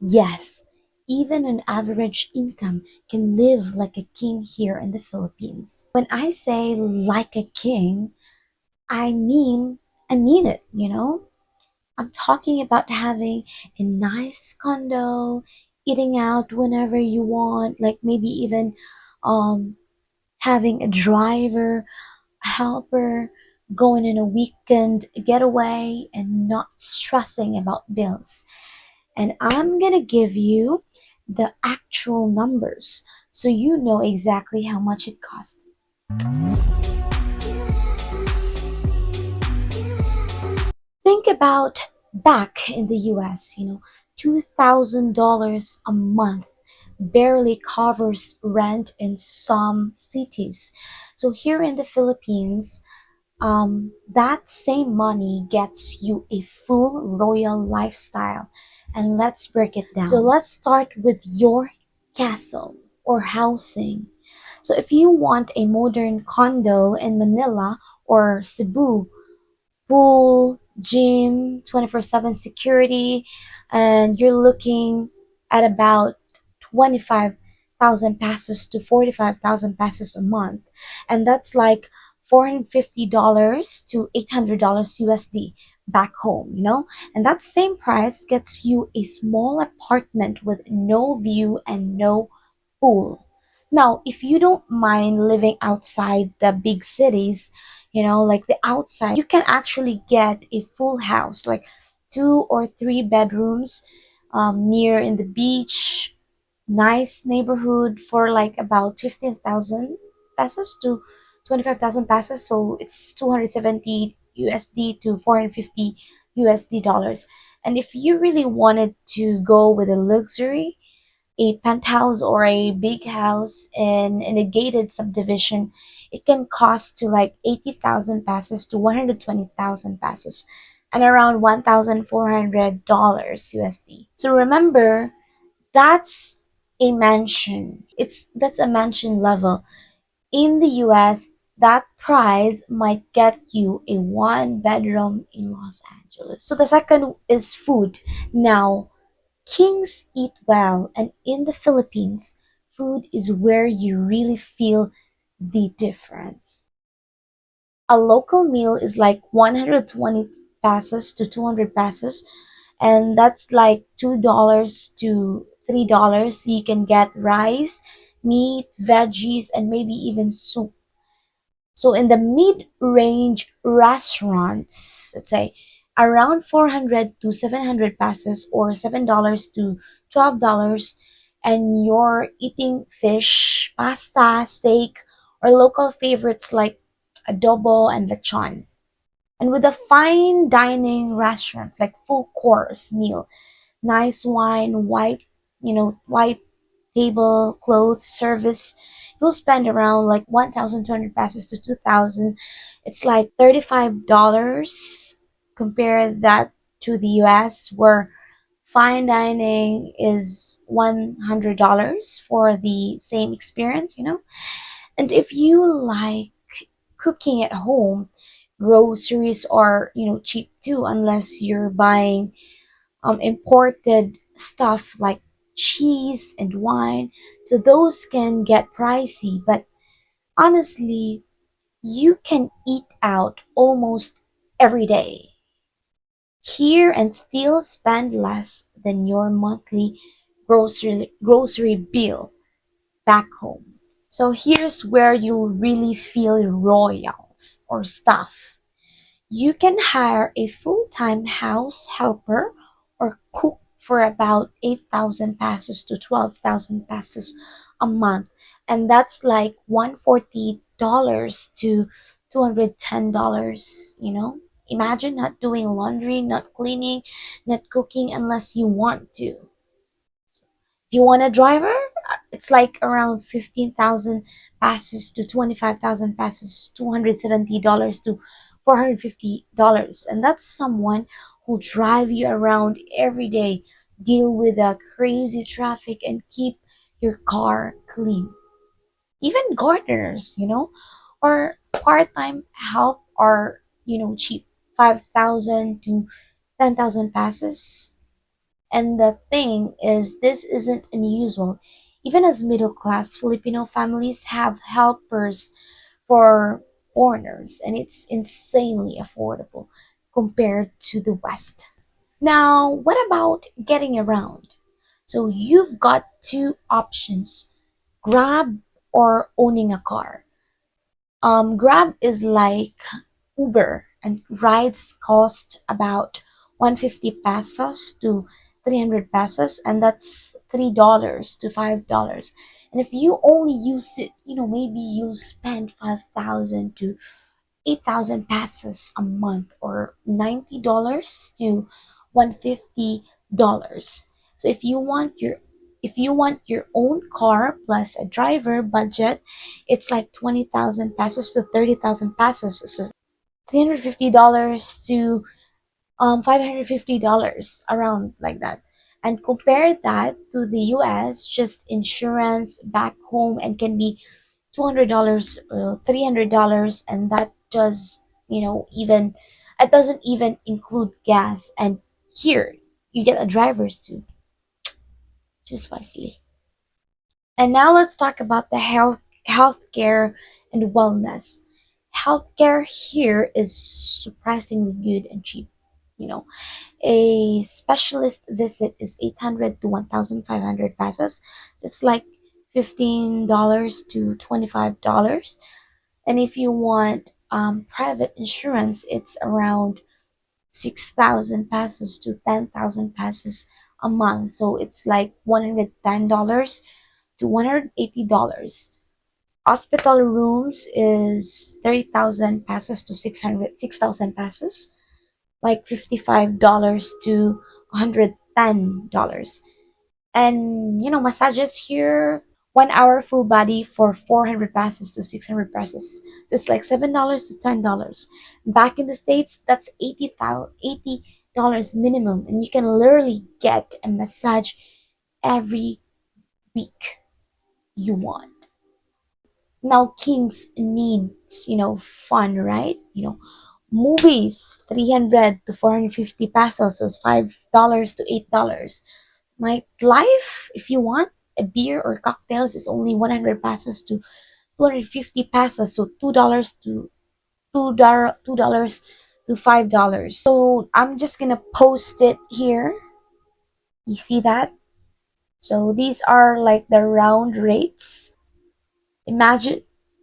Yes, even an average income can live like a king here in the Philippines. When I say like a king, I mean I mean it. I'm talking about having a nice condo, eating out whenever you want, like maybe even um having a driver, a helper, going on a weekend getaway and not stressing about bills. And I'm gonna give you the actual numbers so you know exactly how much it costs. Think about back in the US, $2,000 a month barely covers rent in some cities. So here in the Philippines, that same money gets you a full royal lifestyle. And let's break it down. So let's start with your castle or housing. So if you want a modern condo in Manila or Cebu, pool, gym, 24/7 security, and you're looking at about 25,000 pesos to 45,000 pesos a month. And that's like $450 to $800 USD back home. And that same price gets you a small apartment with no view and no pool. Now, if you don't mind living outside the big cities, like the outside, you can actually get a full house, like 2 or 3 bedrooms, near in the beach, nice neighborhood for like about 15,000 pesos to 25,000 pesos. So it's 270 USD to 450 USD dollars. And if you really wanted to go with a luxury, a penthouse or a big house in a gated subdivision, it can cost to like 80,000 pesos to 120,000 pesos and around $1,400 USD. So remember, that's a mansion. That's a mansion level. In the US, that price might get you a one bedroom in Los Angeles. So the second is food. Now, kings eat well, and in the Philippines, food is where you really feel the difference. A local meal is like 120 pesos to 200 pesos, and that's like $2 to $3. You can get rice, meat, veggies, and maybe even soup. So in the mid-range restaurants, let's say around 400 to 700 pesos or $7 to $12, and you're eating fish, pasta, steak, or local favorites like adobo and lechon. And with the fine dining restaurants like full course meal, nice wine, white tablecloth service, you'll spend around like 1,200 pesos to 2,000. It's like $35. Compare that to the US, where fine dining is $100 for the same experience. And if you like cooking at home, groceries are cheap too, unless you're buying imported stuff like cheese and wine. So those can get pricey, but honestly, you can eat out almost every day here and still spend less than your monthly grocery bill back home. So here's where you'll really feel royals or stuff. You can hire a full-time house helper or cook for about 8,000 pesos to 12,000 pesos a month. And that's like $140 to $210. Imagine not doing laundry, not cleaning, not cooking unless you want to. If you want a driver, it's like around 15,000 pesos to 25,000 pesos, $270 to $450. And that's someone who'll drive you around every day, deal with the crazy traffic, and keep your car clean. Even gardeners, or part-time help are cheap, 5,000 to 10,000 pesos. And the thing is, this isn't unusual. Even as middle class Filipino families have helpers for foreigners, and it's insanely affordable compared to the West. Now, what about getting around? So, you've got two options: Grab or owning a car. Grab is like Uber, and rides cost about 150 pesos to 300 pesos, and that's $3 to $5. And if you only use it, maybe you spend 5,000 to 8,000 pesos a month, or $90 to $150. So if you want your own car plus a driver budget, it's like 20,000 pesos to 30,000 pesos. So $350 to $550, around like that. And compare that to the US, just insurance back home, and can be $200 or $300, and that does, even it doesn't even include gas. And here you get a driver's too. Choose wisely. And now let's talk about the healthcare and wellness. Healthcare here is surprisingly good and cheap. You know, a specialist visit is 800 to 1,500 pesos. So it's like $15 to $25. And if you want private insurance, it's around 6,000 pesos to 10,000 pesos a month. So it's like $110 to $180. Hospital rooms is 30,000 pesos to 6,000 pesos, like $55 to $110. And massages here, 1 hour full body for 400 pesos to 600 pesos. So it's like $7 to $10. Back in the States, that's $80 minimum. And you can literally get a massage every week you want. Now, kings needs, fun, right? Movies, 300 to 450 pesos, so it's $5 to $8. Nightlife, if you want a beer or cocktails, is only 100 pesos to 250 pesos, so $2 to $2 to $5. So I'm just gonna post it here. You see that? So these are like the round rates. Imagine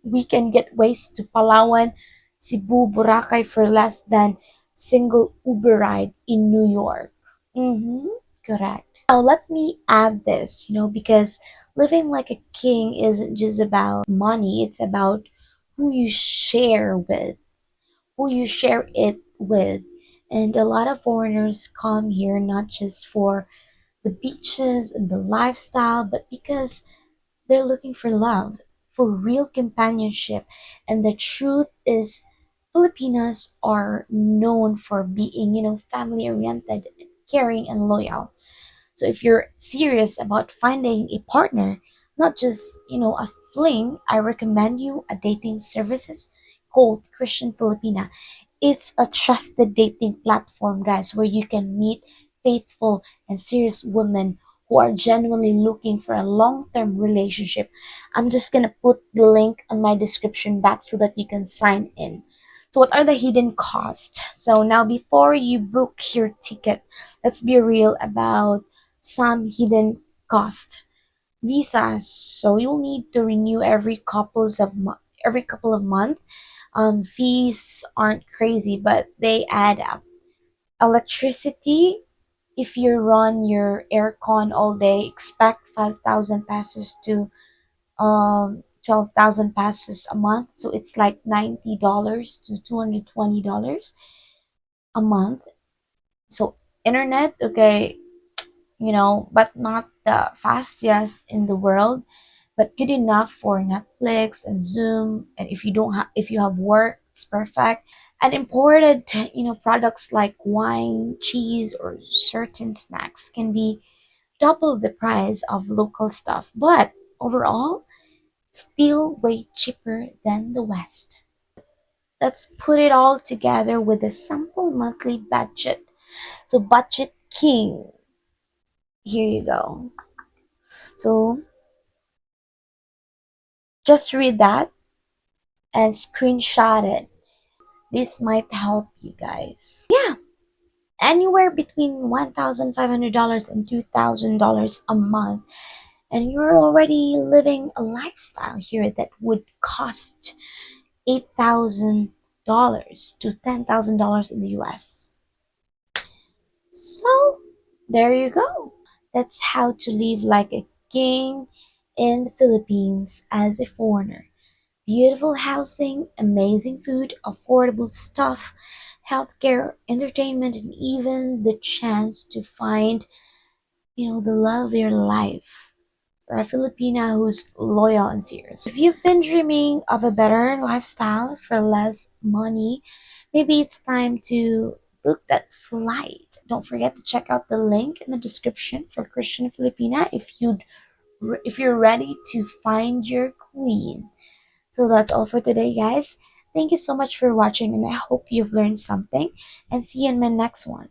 we can get ways to Palawan, Cebu, Boracay for less than single Uber ride in New York. Mm-hmm, correct. Now let me add this, because living like a king isn't just about money, it's about who you share with, who you share it with. And a lot of foreigners come here not just for the beaches and the lifestyle, but because they're looking for love, for real companionship. And the truth is, Filipinos are known for being, family oriented, caring, and loyal. So if you're serious about finding a partner, not just, a fling, I recommend you a dating services called Christian Filipina. It's a trusted dating platform, guys, where you can meet faithful and serious women who are genuinely looking for a long-term relationship. I'm just gonna put the link on my description box so that you can sign in. So what are the hidden costs? So now before you book your ticket, let's be real about some hidden cost. Visas. So you'll need to renew every couple of months. Fees aren't crazy, but they add up. Electricity. If you run your aircon all day, expect 5,000 pesos to 12,000 pesos a month. So it's like $90 to $220 a month. So internet, okay, but not the fastest in the world, but good enough for Netflix and Zoom. And if you have work, it's perfect. And imported, products like wine, cheese, or certain snacks can be double the price of local stuff, but overall, still way cheaper than the West. Let's put it all together with a simple monthly budget. So, Budget King. Here you go. So just read that and screenshot it. This might help you guys. Yeah, anywhere between $1,500 and $2,000 a month, and you're already living a lifestyle here that would cost $8,000 to $10,000 in the US. So, there you go. That's how to live like a king in the Philippines as a foreigner. Beautiful housing, amazing food, affordable stuff, healthcare, entertainment, and even the chance to find, the love of your life. For a Filipina who's loyal and serious. If you've been dreaming of a better lifestyle for less money, maybe it's time to book that flight. Don't forget to check out the link in the description for Christian Filipina if you're ready to find your queen. So that's all for today, guys. Thank you so much for watching, and I hope you've learned something. And see you in my next one.